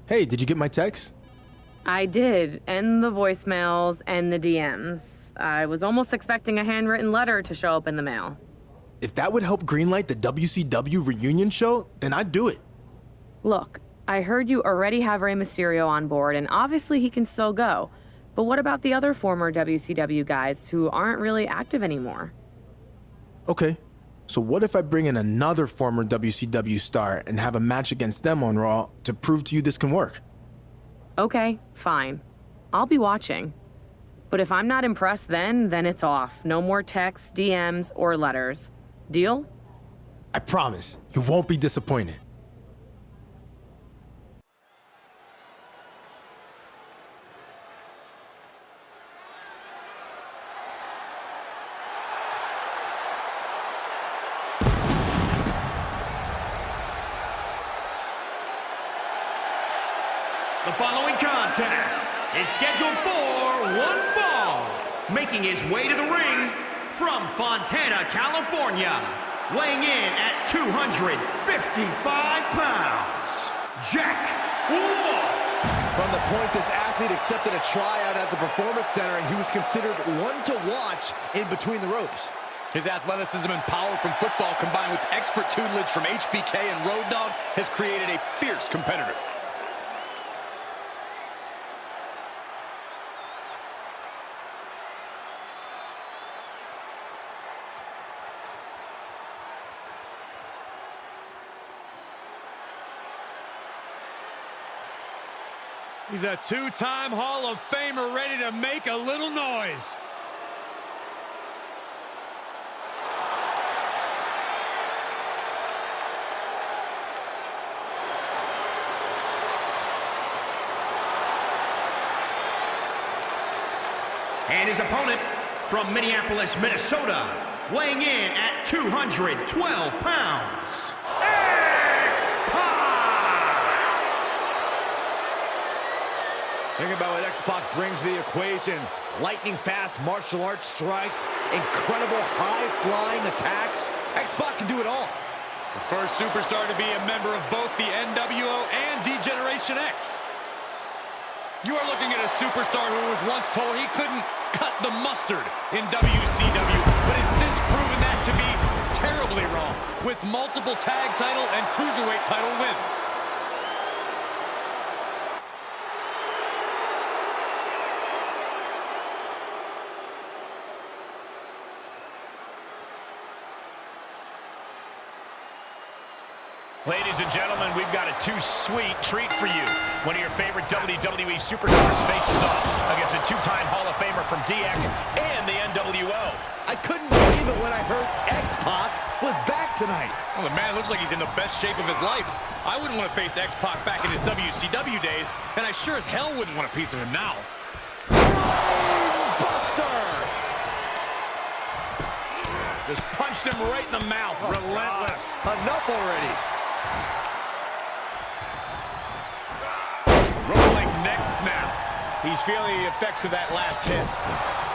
Hey, did you get my text? I did, and the voicemails and the DMs. I was almost expecting a handwritten letter to show up in the mail. If that would help greenlight the WCW reunion show, then I'd do it. Look, I heard you already have Rey Mysterio on board, and obviously he can still go. But what about the other former WCW guys who aren't really active anymore? Okay, so what if I bring in another former WCW star and have a match against them on Raw to prove to you this can work? Okay, fine. I'll be watching. But if I'm not impressed then it's off. No more texts, DMs, or letters. Deal? I promise, you won't be disappointed. The following contest is scheduled for one fall. Making his way to the ring from Fontana, California, weighing in at 255 pounds, Jack Wolf. From the point this athlete accepted a tryout at the Performance Center, and he was considered one to watch in between the ropes. His athleticism and power from football combined with expert tutelage from HBK and Road Dogg has created a fierce competitor. He's a two-time Hall of Famer ready to make a little noise. And his opponent from Minneapolis, Minnesota, weighing in at 212 pounds, Think about what X-Pac brings to the equation. Lightning-fast martial arts strikes, incredible high-flying attacks. X-Pac can do it all. The first superstar to be a member of both the NWO and D-Generation X. You are looking at a superstar who was once told he couldn't cut the mustard in WCW, but has since proven that to be terribly wrong, with multiple tag title and cruiserweight title wins. Ladies and gentlemen, we've got a too-sweet treat for you. One of your favorite WWE superstars faces off against a two-time Hall of Famer from DX and the NWO. I couldn't believe it when I heard X-Pac was back tonight. Well, the man looks like he's in the best shape of his life. I wouldn't want to face X-Pac back in his WCW days, and I sure as hell wouldn't want a piece of him now. Buster! Just punched him right in the mouth. Oh, relentless. God. Enough already. Rolling neck snap. He's feeling the effects of that last hit.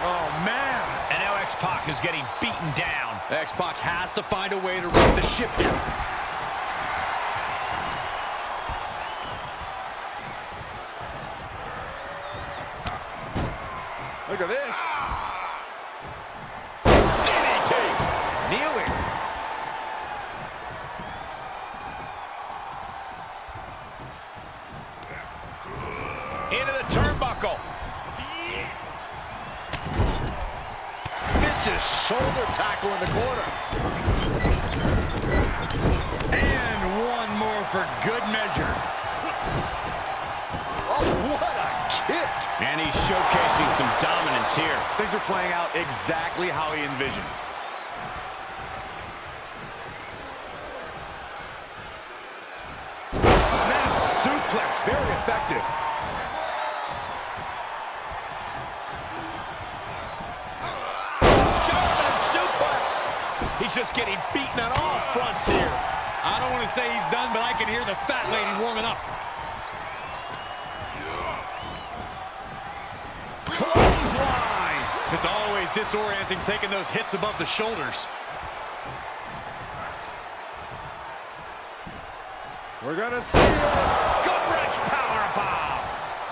Oh, man. And now X-Pac is getting beaten down. X-Pac has to find a way to right the ship here. Look at this. Kneeling. Into the turnbuckle. Vicious shoulder tackle in the corner. And one more for good measure. Oh, what a kick. And he's showcasing some dominance here. Things are playing out exactly how he envisioned. Snap suplex, very effective. German suplex. He's just getting beaten on all fronts here. I don't want to say he's done, but I can hear the fat lady warming up. Clothesline. It's always disorienting taking those hits above the shoulders. We're gonna see it. Gut wrench power bomb.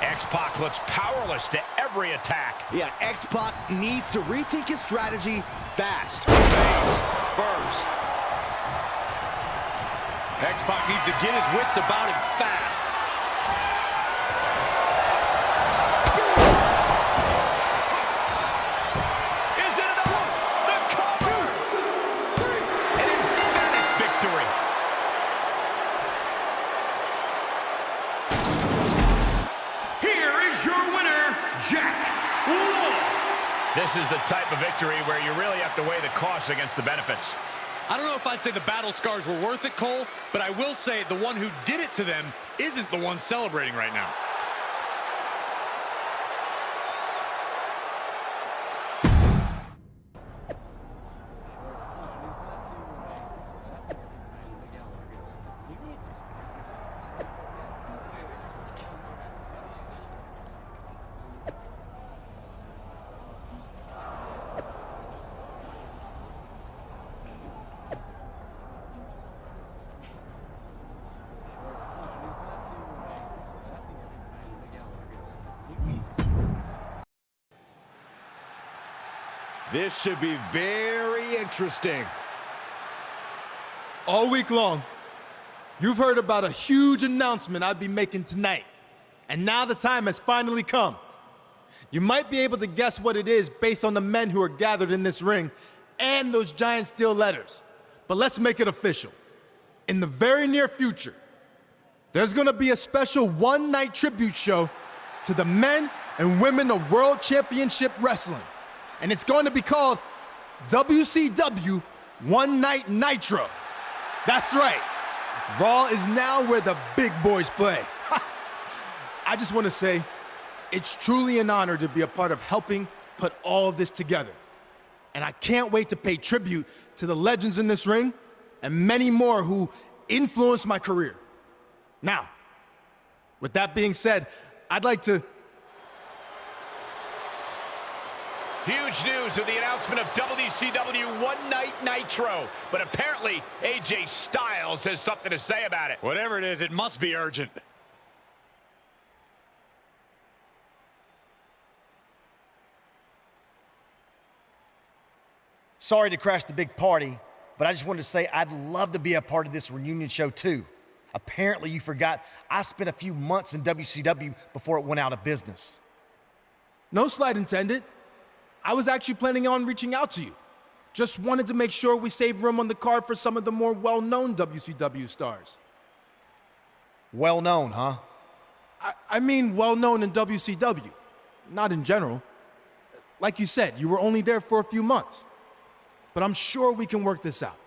X-Pac looks powerless to every attack. Yeah, X-Pac needs to rethink his strategy fast. Face first. X-Pac needs to get his wits about him fast. Is it enough? The cover! An emphatic victory. Here is your winner, Jack Wolf. This is the type of victory where you really have to weigh the costs against the benefits. I don't know if I'd say the battle scars were worth it, Cole, but I will say the one who did it to them isn't the one celebrating right now. This should be very interesting. All week long, you've heard about a huge announcement I'd be making tonight. And now the time has finally come. You might be able to guess what it is based on the men who are gathered in this ring and those giant steel letters. But let's make it official. In the very near future, there's gonna be a special one-night tribute show to the men and women of World Championship Wrestling. And it's going to be called WCW One Night Nitro. That's right. Raw is now where the big boys play. I just want to say, it's truly an honor to be a part of helping put all of this together. And I can't wait to pay tribute to the legends in this ring and many more who influenced my career. Now, with that being said, I'd like to... Huge news with the announcement of WCW One Night Nitro. But apparently, AJ Styles has something to say about it. Whatever it is, it must be urgent. Sorry to crash the big party, but I just wanted to say I'd love to be a part of this reunion show too. Apparently you forgot I spent a few months in WCW before it went out of business. No slight intended. I was actually planning on reaching out to you. Just wanted to make sure we saved room on the card for some of the more well-known WCW stars. Well known, huh? I mean well-known in WCW, not in general. Like you said, you were only there for a few months. But I'm sure we can work this out.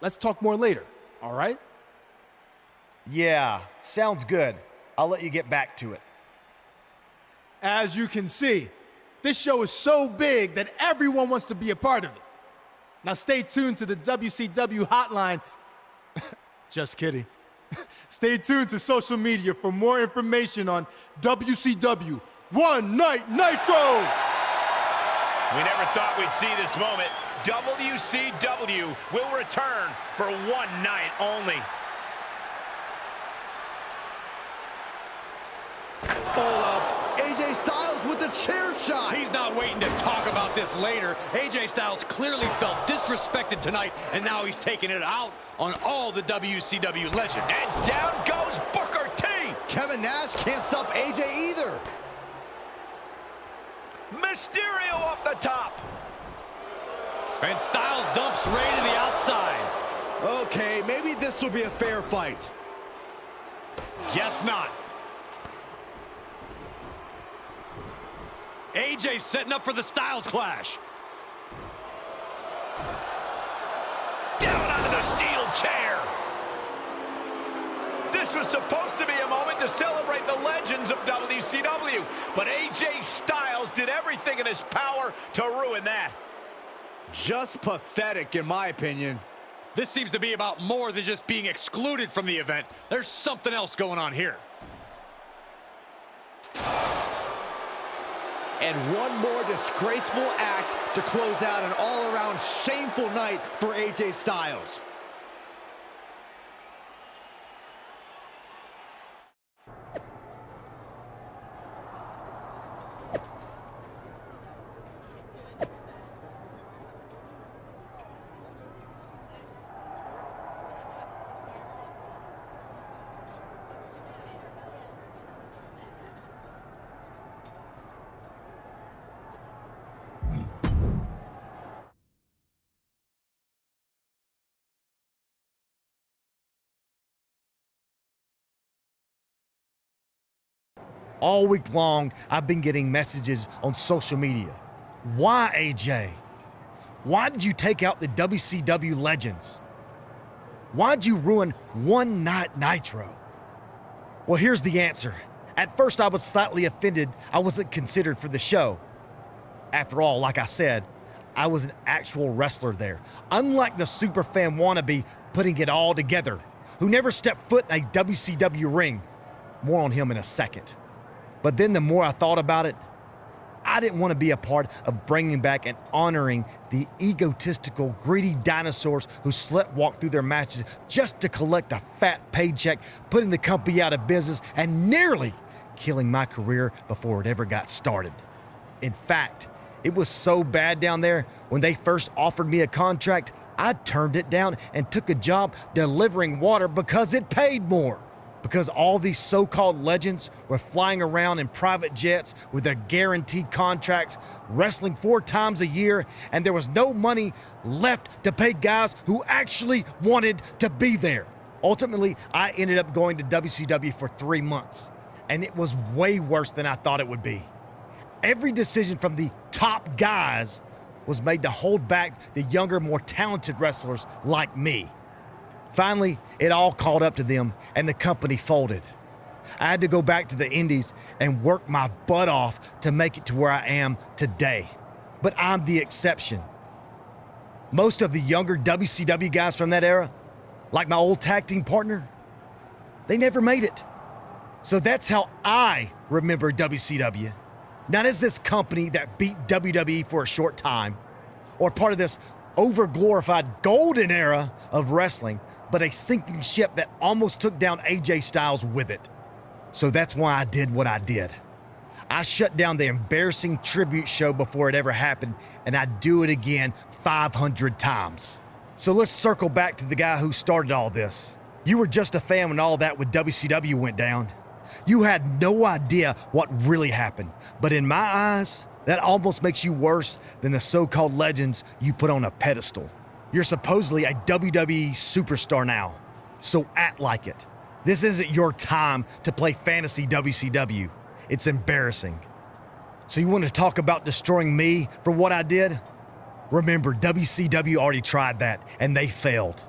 Let's talk more later, all right? Yeah, sounds good. I'll let you get back to it. As you can see, this show is so big that everyone wants to be a part of it. Now stay tuned to the WCW hotline. Just kidding. Stay tuned to social media for more information on WCW One Night Nitro! We never thought we'd see this moment. WCW will return for one night only. Hold up. AJ Styles with the chair shot. He's not waiting to talk about this later. AJ Styles clearly felt disrespected tonight, and now he's taking it out on all the WCW legends. And down goes Booker T. Kevin Nash can't stop AJ either. Mysterio off the top. And Styles dumps Ray to the outside. Okay, maybe this will be a fair fight. Guess not. AJ setting up for the Styles Clash. Down onto the steel chair. This was supposed to be a moment to celebrate the legends of WCW, but AJ Styles did everything in his power to ruin that. Just pathetic, in my opinion. This seems to be about more than just being excluded from the event. There's something else going on here. And one more disgraceful act to close out an all-around shameful night for AJ Styles. All week long, I've been getting messages on social media. Why, AJ? Why did you take out the WCW legends? Why'd you ruin One Night Nitro? Well, here's the answer. At first, I was slightly offended I wasn't considered for the show. After all, like I said, I was an actual wrestler there. Unlike the superfan wannabe putting it all together, who never stepped foot in a WCW ring. More on him in a second. But then the more I thought about it, I didn't want to be a part of bringing back and honoring the egotistical, greedy dinosaurs who slut-walk through their matches just to collect a fat paycheck, putting the company out of business and nearly killing my career before it ever got started. In fact, it was so bad down there, when they first offered me a contract, I turned it down and took a job delivering water because it paid more. Because all these so-called legends were flying around in private jets with their guaranteed contracts, wrestling 4 times a year, and there was no money left to pay guys who actually wanted to be there. Ultimately, I ended up going to WCW for 3 months, and it was way worse than I thought it would be. Every decision from the top guys was made to hold back the younger, more talented wrestlers like me. Finally, it all caught up to them, and the company folded. I had to go back to the Indies and work my butt off to make it to where I am today. But I'm the exception. Most of the younger WCW guys from that era, like my old tag team partner, they never made it. So that's how I remember WCW. Not as this company that beat WWE for a short time, or part of this over-glorified golden era of wrestling, but a sinking ship that almost took down AJ Styles with it. So that's why I did what I did. I shut down the embarrassing tribute show before it ever happened, and I'd do it again 500 times. So let's circle back to the guy who started all this. You were just a fan when all that with WCW went down. You had no idea what really happened, but in my eyes, that almost makes you worse than the so-called legends you put on a pedestal. You're supposedly a WWE superstar now, so act like it. This isn't your time to play fantasy WCW. It's embarrassing. So you want to talk about destroying me for what I did? Remember, WCW already tried that, and they failed.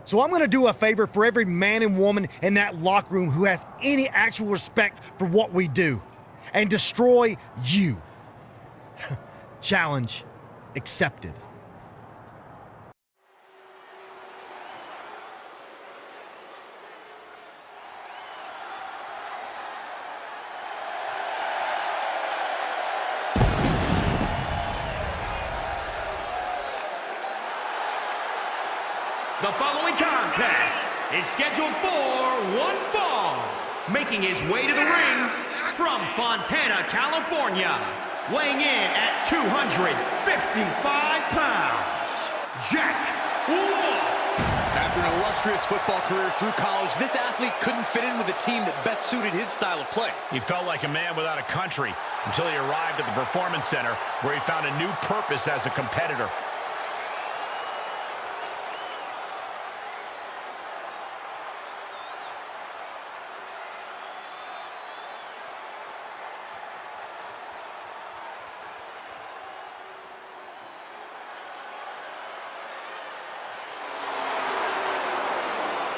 So I'm going to do a favor for every man and woman in that locker room who has any actual respect for what we do, and destroy you. Challenge accepted. The following contest is scheduled for one fall. Making his way to the ring from Fontana, California, weighing in at 255 pounds, Jack Wolf. After an illustrious football career through college, this athlete couldn't fit in with a team that best suited his style of play. He felt like a man without a country until he arrived at the Performance Center, where he found a new purpose as a competitor.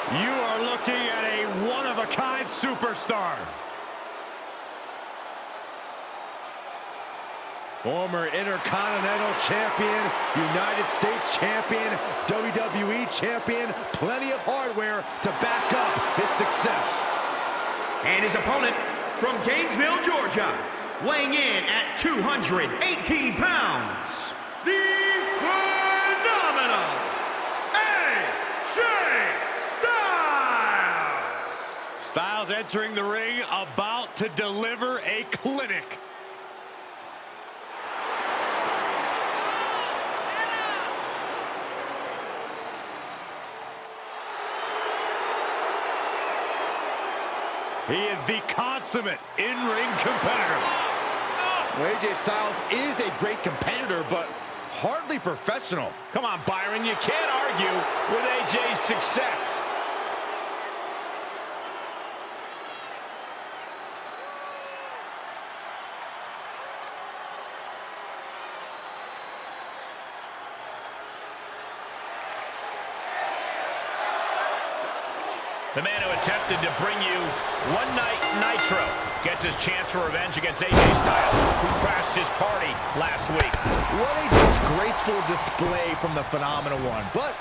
You are looking at a one-of-a-kind superstar. Former Intercontinental Champion, United States Champion, WWE Champion, plenty of hardware to back up his success. And his opponent from Gainesville, Georgia, weighing in at 218 pounds, the phenomenal AJ Styles! Styles entering the ring, about to deliver a clinic. He is the consummate in-ring competitor. Well, AJ Styles is a great competitor, but hardly professional. Come on, Byron, you can't argue with AJ's success. The man who attempted to bring you one night Nitro gets his chance for revenge against AJ Styles, who crashed his party last week. What a disgraceful display from the Phenomenal One, but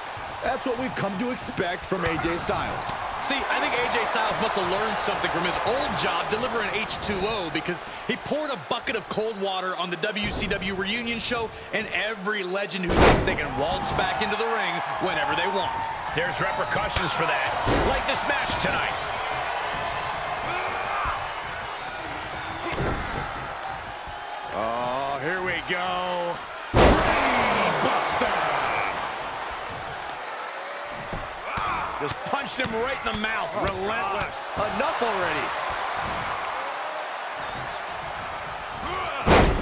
that's what we've come to expect from AJ Styles. See, I think AJ Styles must have learned something from his old job delivering H2O, because he poured a bucket of cold water on the WCW reunion show, and every legend who thinks they can waltz back into the ring whenever they want. There's repercussions for that, like this match tonight. Oh, here we go. Buster. Just punched him right in the mouth. Relentless. Enough already.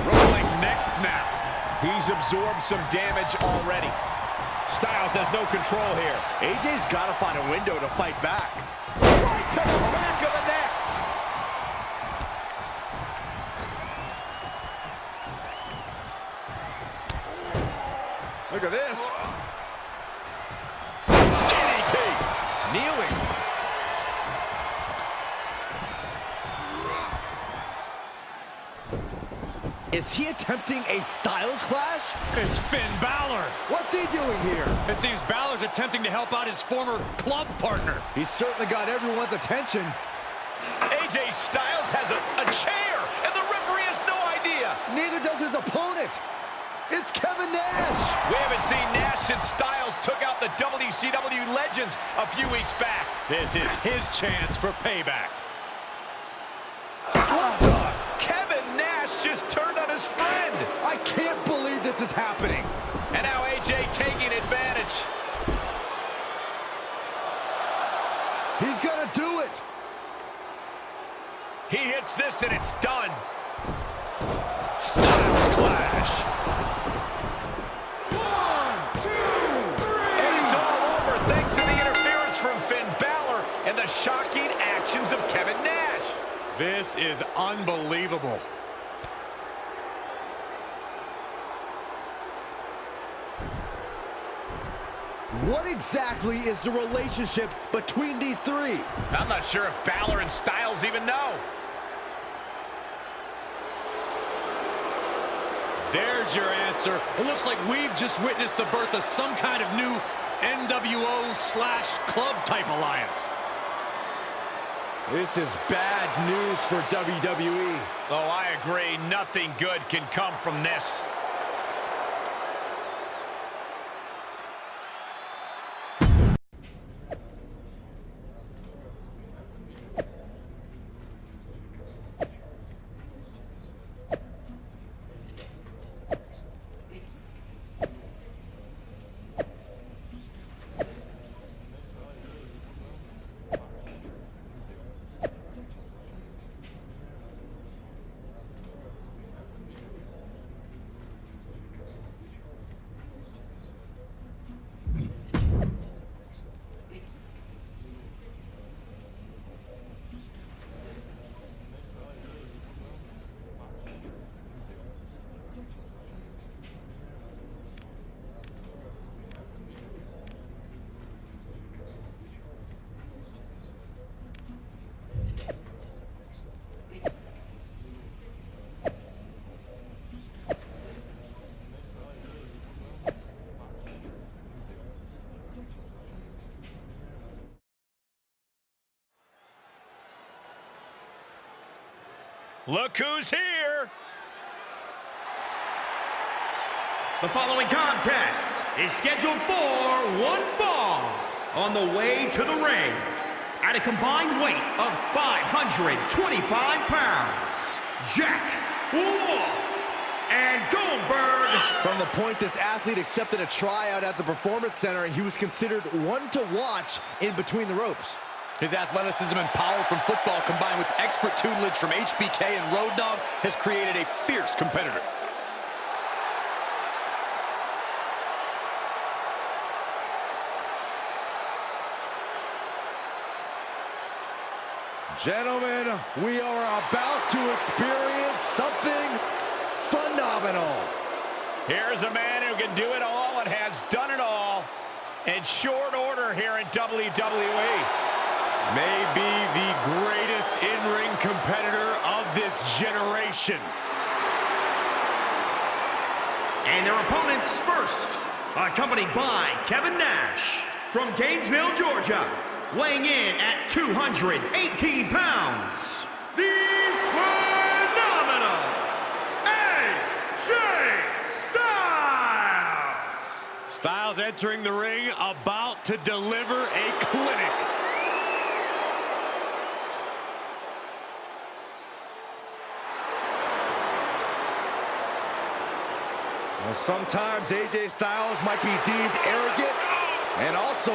Rolling neck snap. He's absorbed some damage already. Styles has no control here. AJ's got to find a window to fight back. Right to the back of the neck. Look at this. DDT. Kneeling. Is he attempting a Styles clash? It's Finn Balor. What's he doing here? It seems Balor's attempting to help out his former club partner. He's certainly got everyone's attention. AJ Styles has a chair, and the referee has no idea. Neither does his opponent. It's Kevin Nash. We haven't seen Nash since Styles took out the WCW legends a few weeks back. This is his chance for payback. What the? Kevin Nash just turned on his friend. I can't believe this is happening. And now AJ taking advantage. He's gonna do it. He hits this and it's done. Styles clash. 1, 2, 3. And it's all over thanks to the interference from Finn Balor and the shocking actions of Kevin Nash. This is unbelievable. What exactly is the relationship between these three? I'm not sure if Balor and Styles even know. There's your answer. It looks like we've just witnessed the birth of some kind of new NWO/club type alliance. This is bad news for WWE. Oh, I agree. Nothing good can come from this. Look who's here! The following contest is scheduled for one fall. On the way to the ring, at a combined weight of 525 pounds, Jack Wolf and Goldberg. From the point this athlete accepted a tryout at the Performance Center, he was considered one to watch in between the ropes. His athleticism and power from football, combined with expert tutelage from HBK and Road Dogg, has created a fierce competitor. Gentlemen, we are about to experience something phenomenal. Here's a man who can do it all and has done it all in short order here in WWE. May be the greatest in-ring competitor of this generation. And their opponents first, accompanied by Kevin Nash from Gainesville, Georgia, weighing in at 218 pounds, the phenomenal AJ Styles! Styles entering the ring, about to deliver a clinic. Well, sometimes AJ Styles might be deemed arrogant and also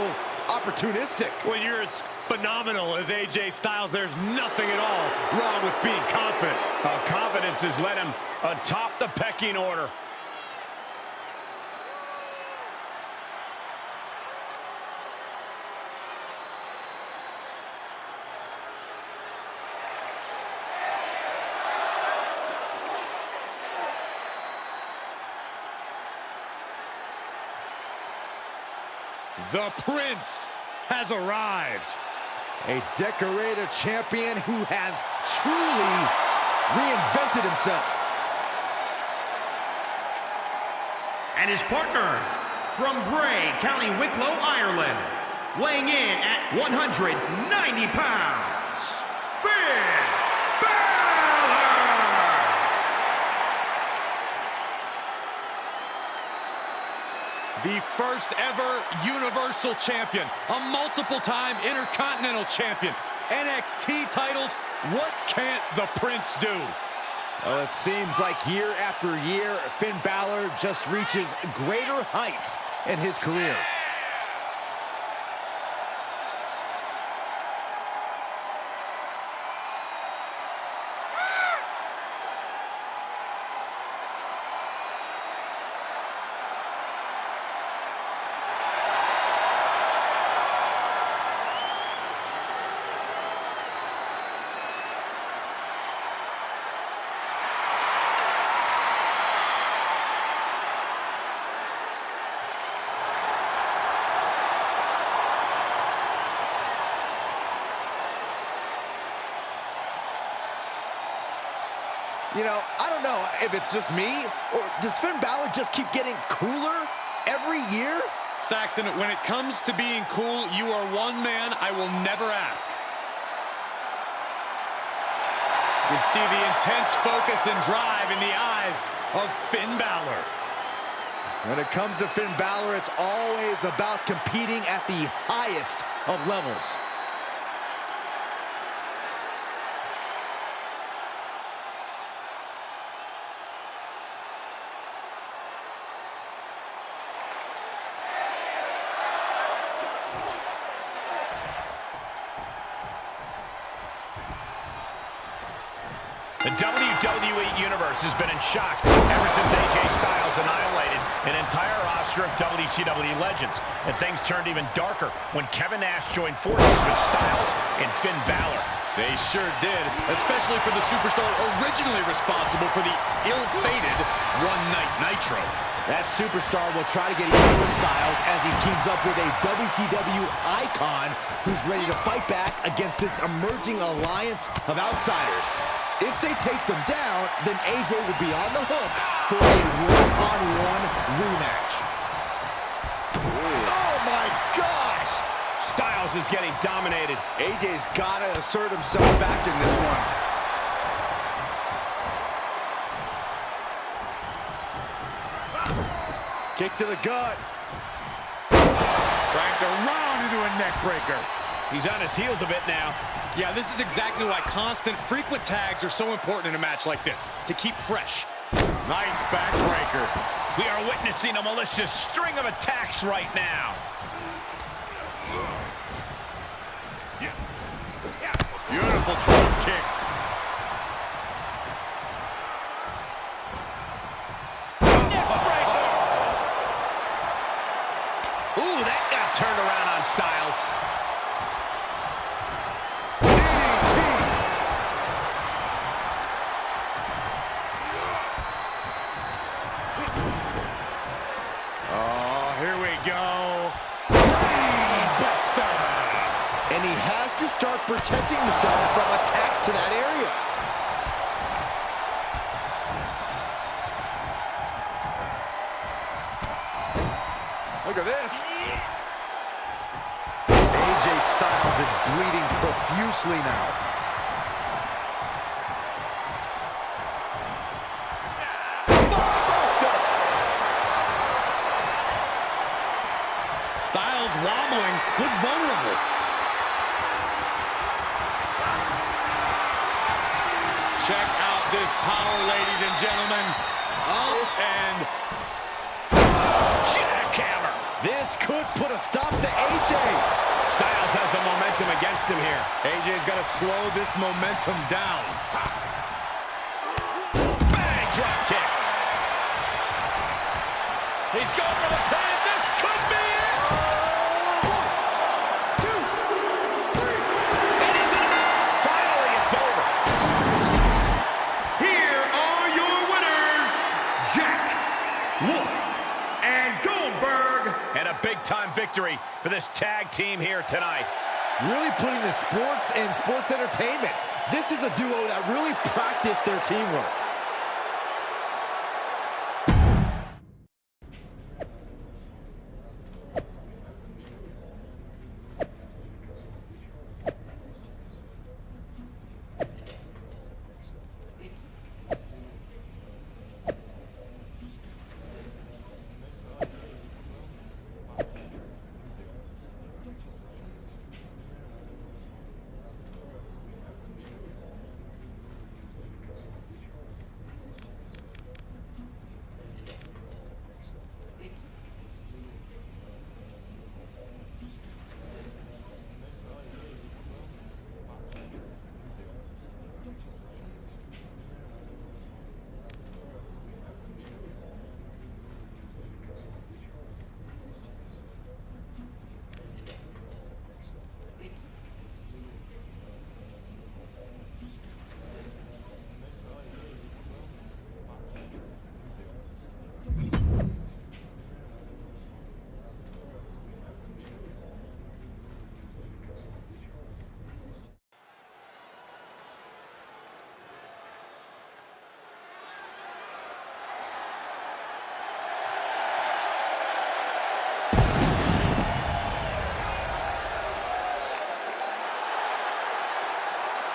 opportunistic. When you're as phenomenal as AJ Styles, there's nothing at all wrong with being confident. Confidence has led him atop the pecking order. The Prince has arrived. A decorated champion who has truly reinvented himself. And his partner from Bray, County Wicklow, Ireland, weighing in at 190 pounds, Finn Balor! The first ever Universal Champion, a multiple-time Intercontinental Champion, NXT titles. What can't the Prince do? Well, it seems like year after year, Finn Balor just reaches greater heights in his career. You know, I don't know if it's just me, or does Finn Balor just keep getting cooler every year? Saxton, when it comes to being cool, you are one man I will never ask. You can see the intense focus and drive in the eyes of Finn Balor. When it comes to Finn Balor, it's always about competing at the highest of levels. The WWE Universe has been in shock ever since AJ Styles annihilated an entire roster of WCW legends. And things turned even darker when Kevin Nash joined forces with Styles and Finn Balor. They sure did, especially for the superstar originally responsible for the ill-fated One Night Nitro. That superstar will try to get even with Styles as he teams up with a WCW icon who's ready to fight back against this emerging alliance of outsiders. If they take them down, then AJ will be on the hook for a one-on-one rematch. Oh my gosh! Styles is getting dominated. AJ's got to assert himself back in this one. Kick to the gut. Cranked around into a neck breaker. He's on his heels a bit now. Yeah, this is exactly why constant, frequent tags are so important in a match like this, to keep fresh. Nice backbreaker. We are witnessing a malicious string of attacks right now. Beautiful drop kick. Ooh, that got turned around on Styles. Oh, here we go. And he has to start protecting himself from attacks to that area. Look at this. AJ Styles is bleeding profusely now. Styles wobbling, looks vulnerable. Check out this power, ladies and gentlemen. Up and jackhammer. This could put a stop to AJ. Styles has the momentum against him here. AJ's got to slow this momentum down. Bang, drop kick. He's going for the pin. This could be it. 1, 2, 3. It isn't. Finally, it's over. Here are your winners, Jack, Wolf, and Goldberg. And a big-time victory for this tag team here tonight. Really putting the sports and sports entertainment. This is a duo that really practiced their teamwork.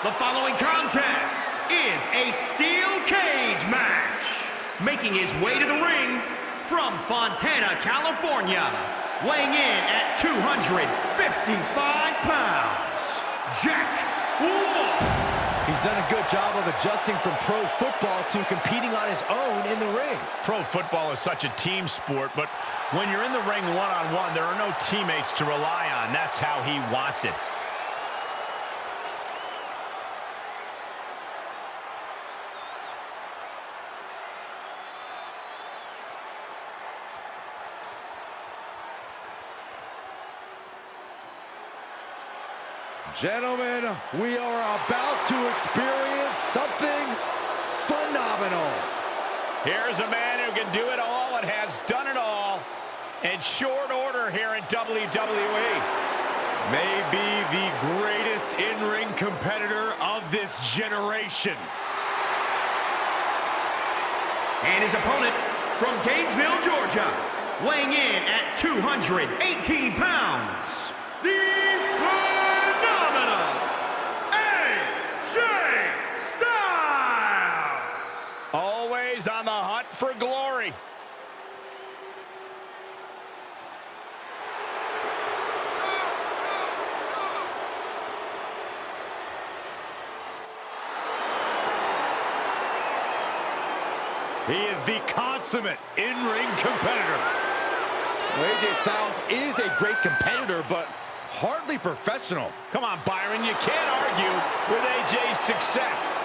The following contest is a steel cage match. Making his way to the ring from Fontana, California, weighing in at 255 pounds, Jack Wolf. He's done a good job of adjusting from pro football to competing on his own in the ring. Pro football is such a team sport, but when you're in the ring one-on-one, there are no teammates to rely on. That's how he wants it. Gentlemen, we are about to experience something phenomenal. Here's a man who can do it all and has done it all in short order here in WWE. Maybe the greatest in-ring competitor of this generation. And his opponent from Gainesville, Georgia, weighing in at 218 pounds, the always on the hunt for glory. He is the consummate in-ring competitor. Well, AJ Styles is a great competitor, but hardly professional. Come on, Byron, you can't argue with AJ's success.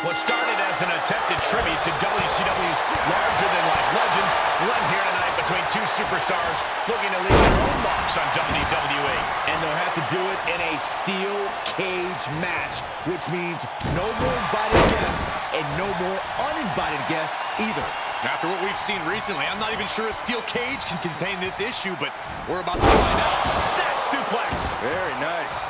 What started as an attempted tribute to WCW's larger-than-life legends will end here tonight between two superstars looking to leave their own marks on WWE. And they'll have to do it in a steel cage match, which means no more invited guests and no more uninvited guests either. After what we've seen recently, I'm not even sure a steel cage can contain this issue, but we're about to find out. Snap suplex. Very nice.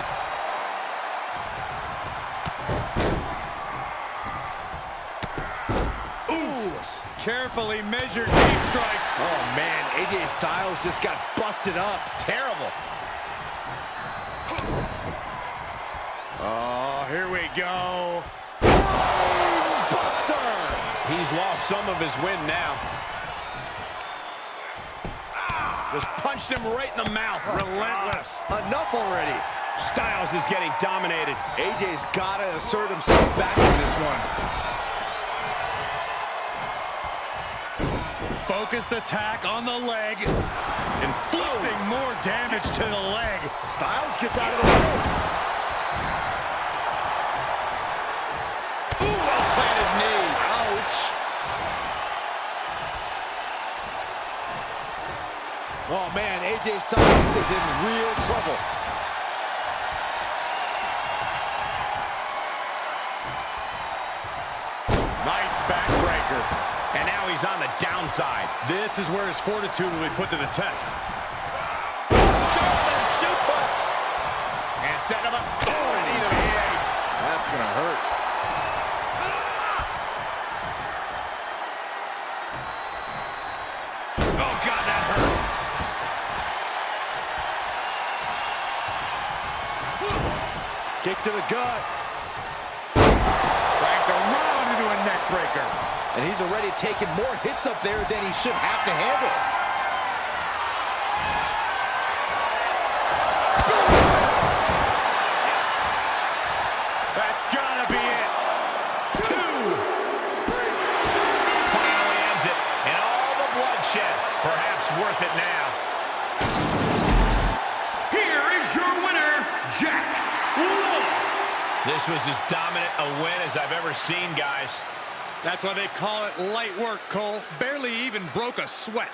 Carefully measured knee strikes. Oh, man, AJ Styles just got busted up. Terrible. Oh, here we go. Buster. He's lost some of his wind now. Just punched him right in the mouth. Relentless. Enough already. Styles is getting dominated. AJ's got to assert himself back in this one. Focused attack on the leg, inflicting more damage to the leg. Styles gets out of the way. Ooh, well-planted knee. Ouch. Oh, man, AJ Styles is in real trouble. Nice backbreaker. And now he's on the downside. This is where his fortitude will be put to the test. German suplex. And set him up. Oh, knee to the ace. That's going to hurt. Oh, God, that hurt. Kick to the gut. Cranked around into a neck breaker. And he's already taken more hits up there than he should have to handle. That's gotta be it. 2, 3. Finally ends it. And all the bloodshed. Perhaps worth it now. Here is your winner, Jack Wolf. This was as dominant a win as I've ever seen, guys. That's why they call it light work, Cole. Barely even broke a sweat.